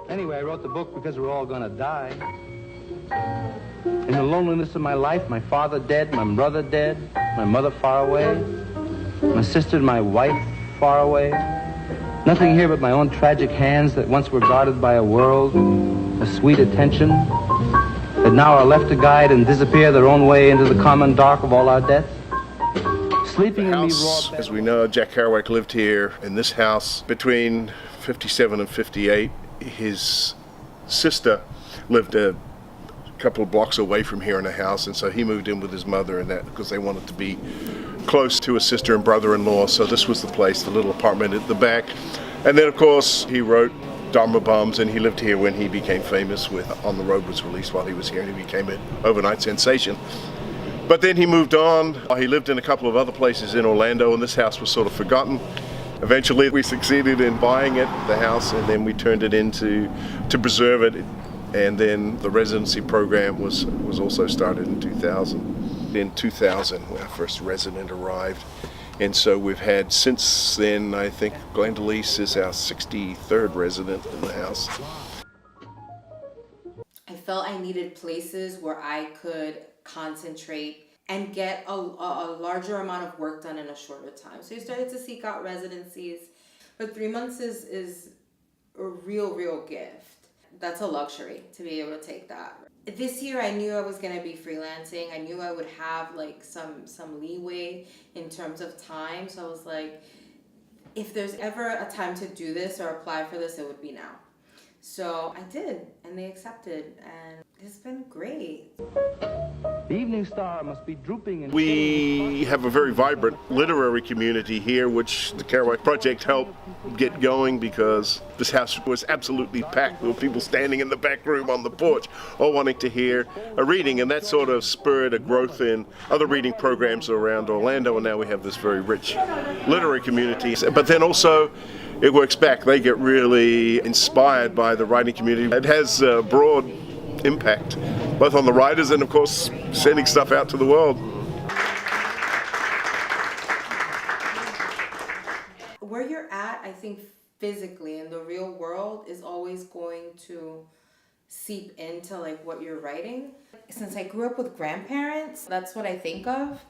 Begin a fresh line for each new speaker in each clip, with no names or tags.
Anyway, I wrote the book because we're all gonna die. In the loneliness of my life, my father dead, my brother dead, my mother far away, my sister and my wife far away. Nothing here but my own tragic hands that once were guarded by a world, a sweet attention, that now are left to guide and disappear their own way into the common dark of all our deaths. Sleeping in me raw.
As we know, Jack Kerouac lived here in this house between 57 and 58. His sister lived a couple of blocks away from here in a house, and so he moved in with his mother and that because they wanted to be close to his sister and brother-in-law. So this was the place, the little apartment at the back. And then of course he wrote Dharma Bums, and he lived here when he became famous with On the Road was released while he was here, and he became an overnight sensation. But then he moved on. He lived in a couple of other places in Orlando, and this house was sort of forgotten. Eventually we succeeded in buying it, the house, and then we turned it into to preserve it. And then the residency program was also started in 2000. In 2000, when our first resident arrived. And so we've had since then, I think Glendaliz is our 63rd resident in the house.
I felt I needed places where I could concentrate and get a larger amount of work done in a shorter time. So I started to seek out residencies, but 3 months is a real gift. That's a luxury to be able to take that. This year I knew I was going to be freelancing. I knew I would have like some leeway in terms of time. So I was like, if there's ever a time to do this or apply for this, it would be now. So I did, and they accepted, and it's been great.
The evening star must be drooping and...
We have a very vibrant literary community here, which the Kerouac Project helped get going because this house was absolutely packed. There were people standing in the back room on the porch, all wanting to hear a reading, and that sort of spurred a growth in other reading programs around Orlando, and now we have this very rich literary community. But then also, it works back. They get really inspired by the writing community. It has a broad impact, both on the writers and, of course, sending stuff out to the world.
Where you're at, I think, physically in the real world is always going to seep into like what you're writing. Since I grew up with grandparents, that's what I think of.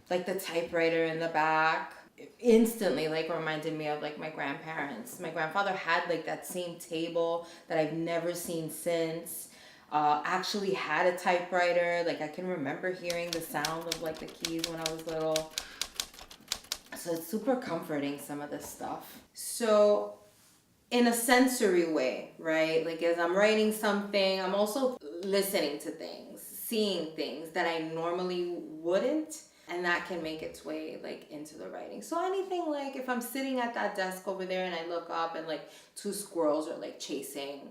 Like the typewriter in the back. Instantly like reminded me of like my grandparents. My grandfather had like that same table that I've never seen since. Actually had a typewriter. Like I can remember hearing the sound of like the keys when I was little. So it's super comforting, some of this stuff. So in a sensory way, right? Like as I'm writing something, I'm also listening to things, seeing things that I normally wouldn't. And that can make its way like into the writing. So anything like if I'm sitting at that desk over there and I look up and like two squirrels are like chasing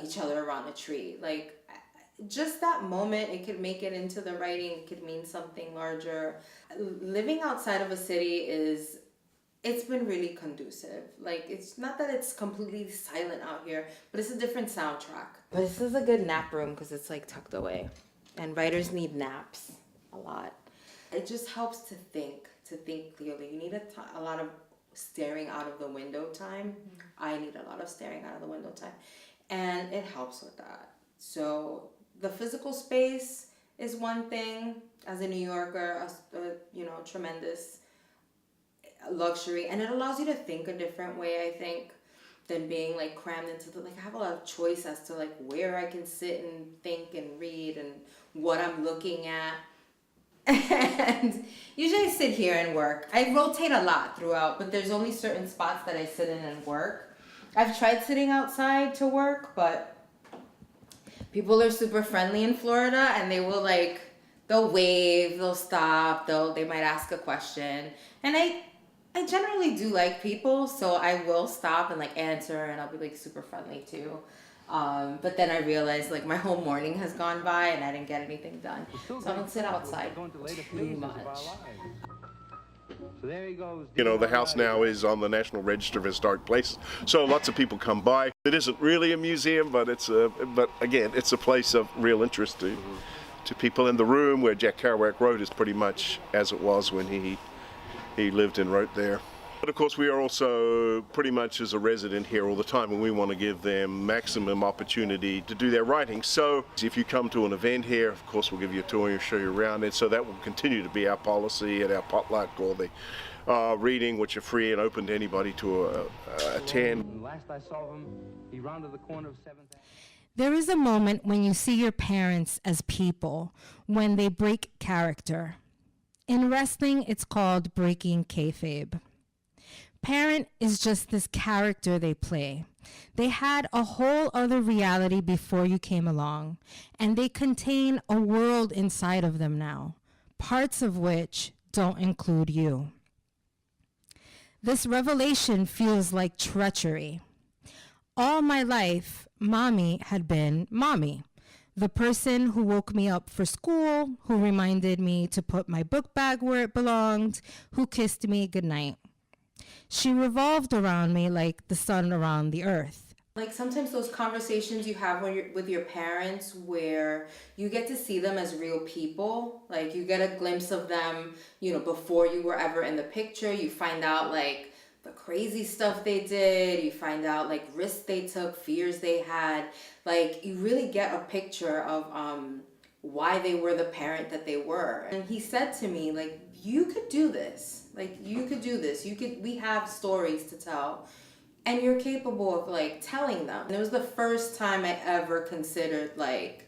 each other around a tree, like just that moment, it could make it into the writing. It could mean something larger. Living outside of a city it's been really conducive. Like it's not that it's completely silent out here, but it's a different soundtrack. But this is a good nap room because it's like tucked away, and writers need naps a lot. It just helps to think clearly. You need a lot of staring out of the window time. Mm-hmm. I need a lot of staring out of the window time. And it helps with that. So the physical space is one thing. As a New Yorker, tremendous luxury. And it allows you to think a different way, I think, than being like crammed into I have a lot of choice as to like where I can sit and think and read and what I'm looking at. And usually I sit here and work. I rotate a lot throughout, but there's only certain spots that I sit in and work. I've tried sitting outside to work, but people are super friendly in Florida, and they will they'll wave, they'll stop, they might ask a question. And I generally do like people, so I will stop and answer, and I'll be super friendly too. But then I realized my whole morning has gone by and I didn't get anything done. So I don't sit outside too much.
So there he goes.
The house now is on the National Register of Historic Places, so lots of people come by. It isn't really a museum, but it's a place of real interest to people. In the room where Jack Kerouac wrote is pretty much as it was when he lived and wrote there. But of course, we are also pretty much as a resident here all the time, and we want to give them maximum opportunity to do their writing. So if you come to an event here, of course, we'll give you a tour and show you around it. So that will continue to be our policy at our potluck or the reading, which are free and open to anybody to attend.
Last I saw him, he rounded the corner of 7th.
There is a moment when you see your parents as people, when they break character. In wrestling, it's called breaking kayfabe. Parent is just this character they play. They had a whole other reality before you came along, and they contain a world inside of them now, parts of which don't include you. This revelation feels like treachery. All my life, mommy had been mommy, the person who woke me up for school, who reminded me to put my book bag where it belonged, who kissed me goodnight. She revolved around me like the sun around the earth.
Like sometimes those conversations you have with your parents where you get to see them as real people, like you get a glimpse of them, you know, before you were ever in the picture. You find out like the crazy stuff they did. You find out like risks they took, fears they had. Like you really get a picture of why they were the parent that they were. And he said to me, like, you could do this. Like you could do this. We have stories to tell. And you're capable of like telling them. And it was the first time I ever considered like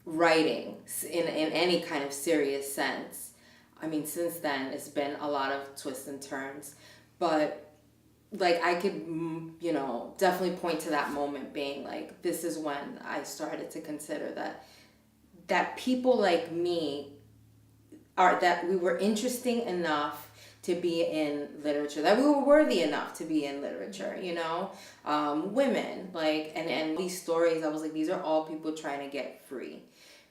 writing in any kind of serious sense. I mean, since then it's been a lot of twists and turns, but like I could, you know, definitely point to that moment being like, this is when I started to consider that people like me that we were interesting enough to be in literature, that we were worthy enough to be in literature, you know? Women, like, and these stories, I was like, these are all people trying to get free.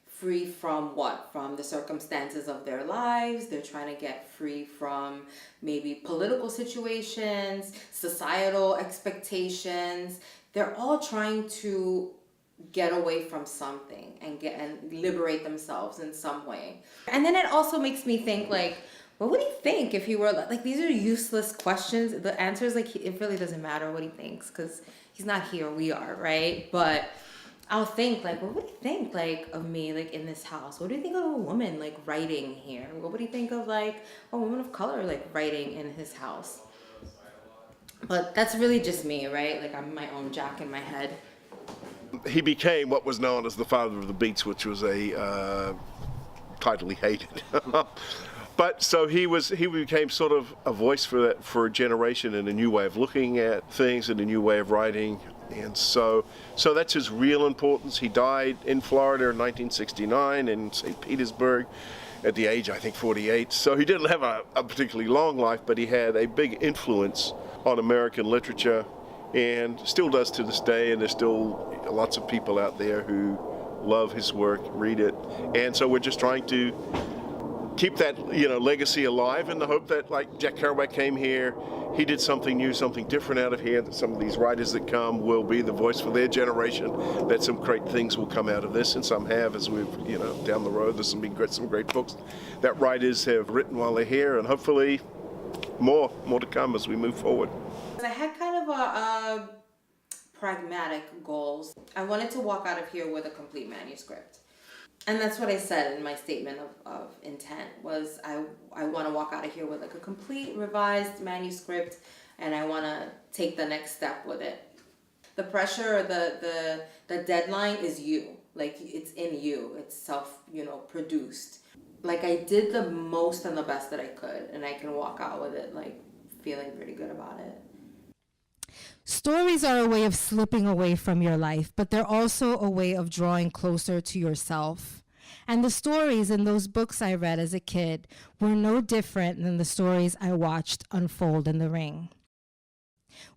Free from what? From the circumstances of their lives. They're trying to get free from maybe political situations, societal expectations. They're all trying to get away from something and liberate themselves in some way. And then it also makes me think like, what would he think if he were like, these are useless questions. The answer is like, it really doesn't matter what he thinks because he's not here, we are, right? But I'll think like, what would he think like of me like in this house? What do you think of a woman like writing here? What would he think of like a woman of color like writing in his house? But that's really just me, right? Like I'm my own Jack in my head.
He became what was known as the father of the beats, which was a title he hated. But so he became sort of a voice for a generation and a new way of looking at things and a new way of writing. And so that's his real importance. He died in Florida in 1969 in St. Petersburg at the age, I think, 48. So he didn't have a particularly long life, but he had a big influence on American literature and still does to this day. And there's still lots of people out there who love his work, read it. And so we're just trying to keep that, you know, legacy alive in the hope that, like Jack Kerouac came here, he did something new, something different out of here, that some of these writers that come will be the voice for their generation, that some great things will come out of this, and some have, as we've, you know, down the road, there's some great books that writers have written while they're here, and hopefully more to come as we move forward.
I had kind of a pragmatic goals. I wanted to walk out of here with a complete manuscript. And that's what I said in my statement of intent was I want to walk out of here with like a complete revised manuscript, and I want to take the next step with it. The pressure, the deadline is you. Like it's in you. It's self-produced. Like I did the most and the best that I could, and I can walk out with it like feeling pretty good about it.
Stories are a way of slipping away from your life, but they're also a way of drawing closer to yourself. And the stories in those books I read as a kid were no different than the stories I watched unfold in the ring.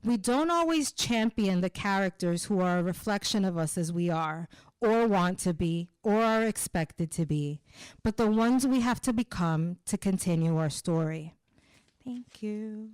We don't always champion the characters who are a reflection of us as we are, or want to be, or are expected to be, but the ones we have to become to continue our story. Thank you.